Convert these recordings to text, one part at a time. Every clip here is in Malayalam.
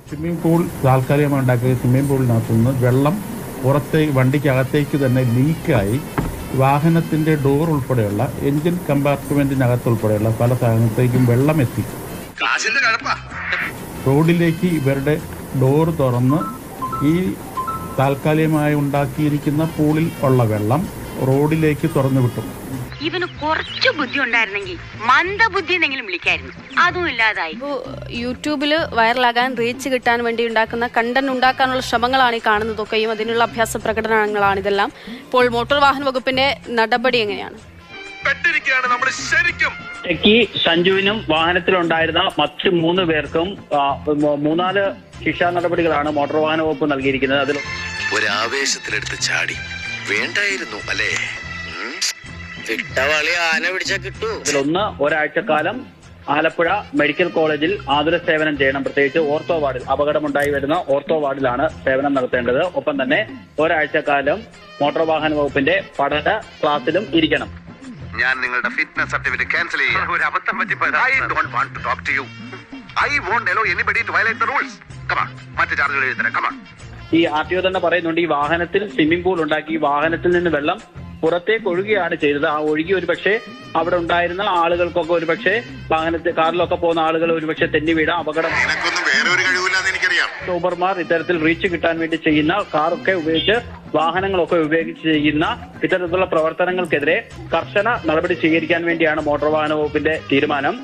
സ്വിമ്മിംഗ് പൂൾ താൽക്കാലികമായി ഉണ്ടാക്കിയ സ്വിമ്മിംഗ് പൂളിനകത്തുനിന്ന് വെള്ളം വണ്ടിക്കകത്തേക്ക് തന്നെ ലീക്കായി വാഹനത്തിൻ്റെ ഡോർ ഉൾപ്പെടെയുള്ള എൻജിൻ കമ്പാർട്ട്മെൻറ്റിനകത്തുൾപ്പെടെയുള്ള പല സ്ഥലത്തേക്കും വെള്ളം എത്തി. റോഡിലേക്ക് ഇവരുടെ ഡോർ തുറന്ന് ഈ താൽക്കാലികമായി ഉണ്ടാക്കിയിരിക്കുന്ന പൂളിൽ ഉള്ള വെള്ളം റോഡിലേക്ക് തുറന്നു വിട്ടു. ഇവന് കുറച്ച് ബുദ്ധി ഉണ്ടായിരുന്നെങ്കിൽ മന്ദബുദ്ധി എന്നെങ്കിലും വിളിക്കായിരുന്നു. അതും ഇല്ലാതായി. യൂട്യൂബിൽ വൈറലാകാൻ റീച്ച് കിട്ടാൻ വേണ്ടി ഉണ്ടാക്കുന്ന കണ്ടന്റ് ഉണ്ടാക്കാനുള്ള ശ്രമങ്ങളാണ് ഈ കാണുന്നതൊക്കെയും. അതിനുള്ള അഭ്യാസ പ്രകടനങ്ങളാണ് ഇതെല്ലാം. ഇപ്പോൾ മോട്ടോർ വാഹന വകുപ്പിന്റെ നടപടി എങ്ങനെയാണ്? ടെക്കി സഞ്ജുവിനും വാഹനത്തിലുണ്ടായിരുന്ന മറ്റ് 3 പേർക്കും 3-4 ശിക്ഷാ നടപടികളാണ് മോട്ടോർ വാഹന വകുപ്പ് നൽകിയിരിക്കുന്നത്. അതിൽ ഒരാവേശത്തിലെടുത്ത് ചാടി വേണ്ടായിരുന്നു അല്ലേ? അതിലൊന്ന്, ഒരാഴ്ചക്കാലം ആലപ്പുഴ മെഡിക്കൽ കോളേജിൽ ആതുര സേവനം ചെയ്യണം. പ്രത്യേകിച്ച് ഓർത്തോ വാർഡിൽ, അപകടമുണ്ടായി വരുന്ന ഓർത്തോ വാർഡിലാണ് സേവനം നടത്തേണ്ടത്. ഒപ്പം തന്നെ ഒരാഴ്ചക്കാലം മോട്ടോർ വാഹന വകുപ്പിന്റെ പഠന ക്ലാസ്സിലും ഇരിക്കണം. ഞാൻ നിങ്ങളുടെ ഫിറ്റ്നസ് സർട്ടിഫിക്കറ്റ് ക്യാൻസൽ ചെയ്യാം. ഒരു അബദ്ധം പറ്റിപ്പോയി. I don't want to talk to you. I won't allow anybody to violate the rules. Come on. മറ്റു ചാർജുകൾ എഴുതരാം. Come on. ഈ RTO തന്നെ പറയുന്നുണ്ട്, ഈ വാഹനത്തിൽ സ്വിമ്മിംഗ് പൂൾ ഉണ്ടാക്കി വാഹനത്തിൽ നിന്ന് വെള്ളം പുറത്തേക്ക് ഒഴുകുകയാണ് ചെയ്തത്. ആ ഒഴുകി ഒരുപക്ഷെ അവിടെ ഉണ്ടായിരുന്ന ആളുകൾക്കൊക്കെ ഒരുപക്ഷെ വാഹനത്തിൽ കാറിലൊക്കെ പോകുന്ന ആളുകൾ ഒരുപക്ഷെ തെന്നി വീഴാം, അപകടം. സൂപ്പർമാർ ഇത്തരത്തിൽ റീച്ച് കിട്ടാൻ വേണ്ടി ചെയ്യുന്ന കാറൊക്കെ ഉപയോഗിച്ച് വാഹനങ്ങളൊക്കെ ഉപയോഗിച്ച് ചെയ്യുന്ന ഇത്തരത്തിലുള്ള പ്രവർത്തനങ്ങൾക്കെതിരെ കർശന നടപടി സ്വീകരിക്കാൻ വേണ്ടിയാണ് മോട്ടോർ വാഹന വകുപ്പിന്റെ തീരുമാനം.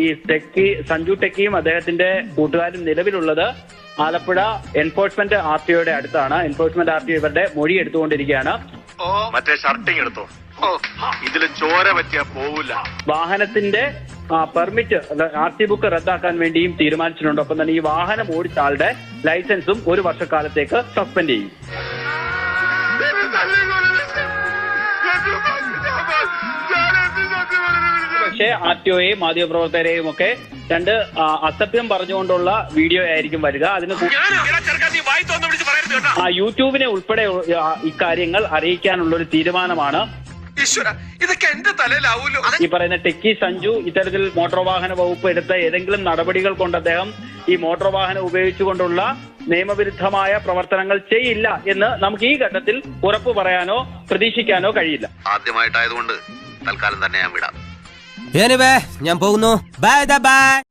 ഈ സഞ്ജു ടെക്കിയും അദ്ദേഹത്തിന്റെ കൂട്ടുകാരും നിലവിലുള്ളത് ആലപ്പുഴ എൻഫോഴ്സ്മെന്റ് RTOയുടെ അടുത്താണ്. എൻഫോഴ്സ്മെന്റ് RTO ഇവരുടെ മൊഴി എടുത്തുകൊണ്ടിരിക്കുകയാണ്. മറ്റേ ഷർട്ടിങ് എടുത്തോ, ഇതില് ചോര പറ്റിയാ പോവില്ല. വാഹനത്തിന്റെ പെർമിറ്റ് RC ബുക്ക് റദ്ദാക്കാൻ വേണ്ടിയും തീരുമാനിച്ചിട്ടുണ്ട്. ഒപ്പം തന്നെ ഈ വാഹനം ഓടിച്ച ആളുടെ ലൈസൻസും 1 വർഷക്കാലത്തേക്ക് സസ്പെൻഡ് ചെയ്യും. പക്ഷേ RTOയെയും മാധ്യമപ്രവർത്തകരെയും ഒക്കെ 2 അസഭ്യം പറഞ്ഞുകൊണ്ടുള്ള വീഡിയോ ആയിരിക്കും വരിക. അതിന് യൂട്യൂബിനെ ഉൾപ്പെടെ ഇക്കാര്യങ്ങൾ അറിയിക്കാനുള്ള ഒരു തീരുമാനമാണ്. ഈ പറയുന്ന ടെക്കി സഞ്ജു ഇത്തരത്തിൽ മോട്ടോർ വാഹന വകുപ്പ് എടുത്ത ഏതെങ്കിലും നടപടികൾ കൊണ്ട് അദ്ദേഹം ഈ മോട്ടോർ വാഹനം ഉപയോഗിച്ചുകൊണ്ടുള്ള നിയമവിരുദ്ധമായ പ്രവർത്തനങ്ങൾ ചെയ്യില്ല എന്ന് നമുക്ക് ഈ ഘട്ടത്തിൽ ഉറപ്പ് പറയാനോ പ്രതീക്ഷിക്കാനോ കഴിയില്ല. ആദ്യമായിട്ടായതുകൊണ്ട് തൽക്കാലം തന്നെ ഞാൻ വിടാം. ഞാൻ പോകുന്നു. Bye bye.